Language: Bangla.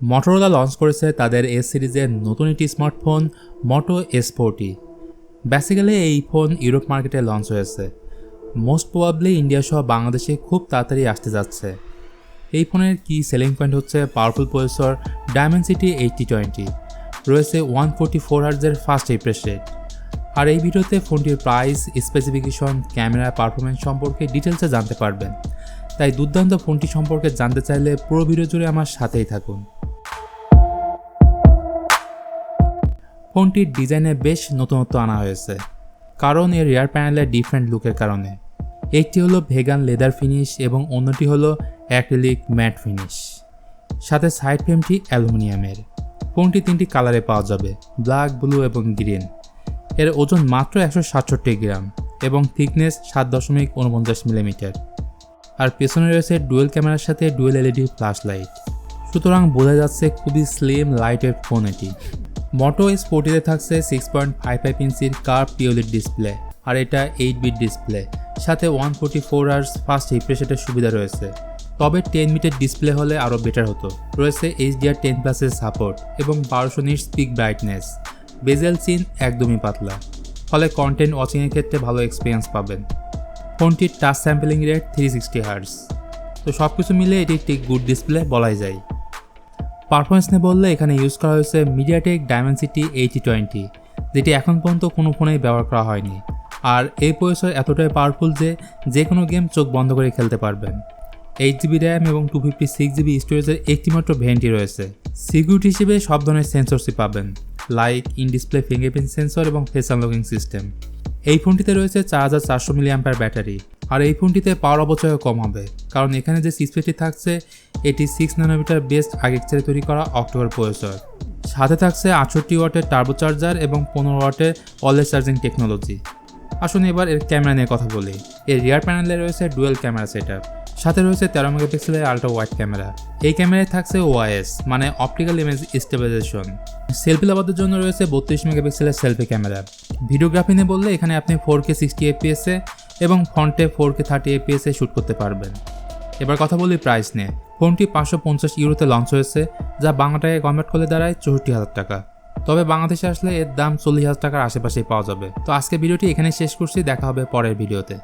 Motorola লঞ্চ করেছে তাদের এস সিরিজের নতুন একটি স্মার্টফোন Moto S40। বেসিক্যালি এই ফোন ইউরোপ মার্কেটে লঞ্চ হয়েছে, মোস্ট প্রবাবলি ইন্ডিয়া সহ বাংলাদেশে খুব তাড়াতাড়ি আসতে যাচ্ছে। এই ফোনের কি সেলিং পয়েন্ট হচ্ছে পাওয়ারফুল প্রসেসর Dimensity 8020, রয়েছে 144 হার্টজের ফাস্ট রিফ্রেশ রেট। আর এই ভিডিওতে ফোনটির প্রাইস, স্পেসিফিকেশন, ক্যামেরা পারফরমেন্স সম্পর্কে ডিটেলসে জানতে পারবেন। তাই দুর্দান্ত ফোনটি সম্পর্কে জানতে চাইলে পুরো ভিডিও জুড়ে আমার সাথেই থাকুন। ফোনটির ডিজাইনে বেশ নতুনত্ব আনা হয়েছে, কারণ এর রিয়ার প্যানেলের ডিফারেন্ট লুকের কারণে। একটি হলো ভেগান লেদার ফিনিশ এবং অন্যটি হলো অ্যাক্রিলিক ম্যাট ফিনিশ, সাথে সাইড ফ্রেমটি অ্যালুমিনিয়ামের। ফোনটি 3টি কালারে পাওয়া যাবে, ব্ল্যাক, ব্লু এবং গ্রিন। এর ওজন মাত্র 167 গ্রাম এবং থিকনেস 7.49 মিলিমিটার। আর পেছনে রয়েছে ডুয়েল ক্যামেরার সাথে ডুয়েল এলইডি ফ্ল্যাশ লাইট, সুতরাং বোঝা যাচ্ছে খুবই স্লিম লাইটওয়েট ফোন এটি। Moto S40-তে থাকছে 6.55 ইঞ্চির কার্ভ টিওলিড ডিসপ্লে, আর এটা 8 বিট ডিসপ্লে, সাথে 144 হার্টজ ফাস্ট রিফ্রেশ রেটের সুবিধা রয়েছে। তবে 10 বিটের ডিসপ্লে হলে আরও বেটার হতো। রয়েছে HDR10+ এর সাপোর্ট এবং 1200 নিটস পিক ব্রাইটনেস। বেজেল সিন একদমই পাতলা, ফলে কন্টেন্ট ওয়াচিংয়ের ক্ষেত্রে ভালো এক্সপিরিয়েন্স পাবেন। ফোনটির টাচ স্যাম্পলিং রেট 360 হার্টজ, তো সব কিছু মিলে এটি একটি গুড ডিসপ্লে বলাই যায়। পারফরমেন্স নিয়ে বললে এখানে ইউজ করা হয়েছে মিডিয়াটেক Dimensity 8020, যেটি এখন পর্যন্ত কোনো ফোনেই ব্যবহার করা হয়নি। আর এই প্রসেসর এতটাই পাওয়ারফুল যে কোনো গেম চোখ বন্ধ করে খেলতে পারবেন। 8GB র্যাম এবং 256GB স্টোরেজের একটিমাত্র ভ্যারিয়েন্টই রয়েছে। সিকিউরিটি হিসেবে সব ধরনের সেন্সরসই পাবেন, like in display fingerprint sensor এবং ফেস আনলকিং সিস্টেম। এই ফোনটিতে রয়েছে 4400 mAh ব্যাটারি। আর এই ফোনটিতে পাওয়ার অপচয়ও কম হবে, কারণ এখানে যে চিপসেটটি থাকছে এটি 6 ন্যানোমিটার বেসড আর্কিটেকচারে তৈরি করা অক্টোকর প্রসেসর। সাথে থাকছে 68 ওয়াটের টার্বো চার্জার এবং 15 ওয়াটের ওয়্যারলেস চার্জিং টেকনোলজি। আসুন এবার এর ক্যামেরা নিয়ে কথা বলি। এর রিয়ার প্যানেলে রয়েছে ডুয়েল ক্যামেরা সেটআপ, সাথে রয়েছে 13 মেগাপিক্সেলের আল্ট্রা ওয়াইড ক্যামেরা। এই ক্যামেরায় থাকছে OIS মানে অপটিক্যাল ইমেজ স্টেবিলাইজেশন। সেলফি লাভারদের জন্য রয়েছে 32 মেগাপিক্সেলের সেলফি ক্যামেরা। ভিডিওগ্রাফি নিয়ে বললে এখানে আপনি 4K 60 fps এবং ফ্রন্টে 4K 30 fps শ্যুট করতে পারবেন। এবার কথা বলি প্রাইস নিয়ে। ফোনটি 550 ইউরোতে লঞ্চ হয়েছে, যা বাংলা টাকায় কনভার্ট করলে দাঁড়ায় 64,000 টাকা। তবে বাংলাদেশে আসলে এর দাম 40,000 টাকার আশেপাশেই পাওয়া যাবে। তো আজকে ভিডিওটি এখানেই শেষ করছি, দেখা হবে পরের ভিডিওতে।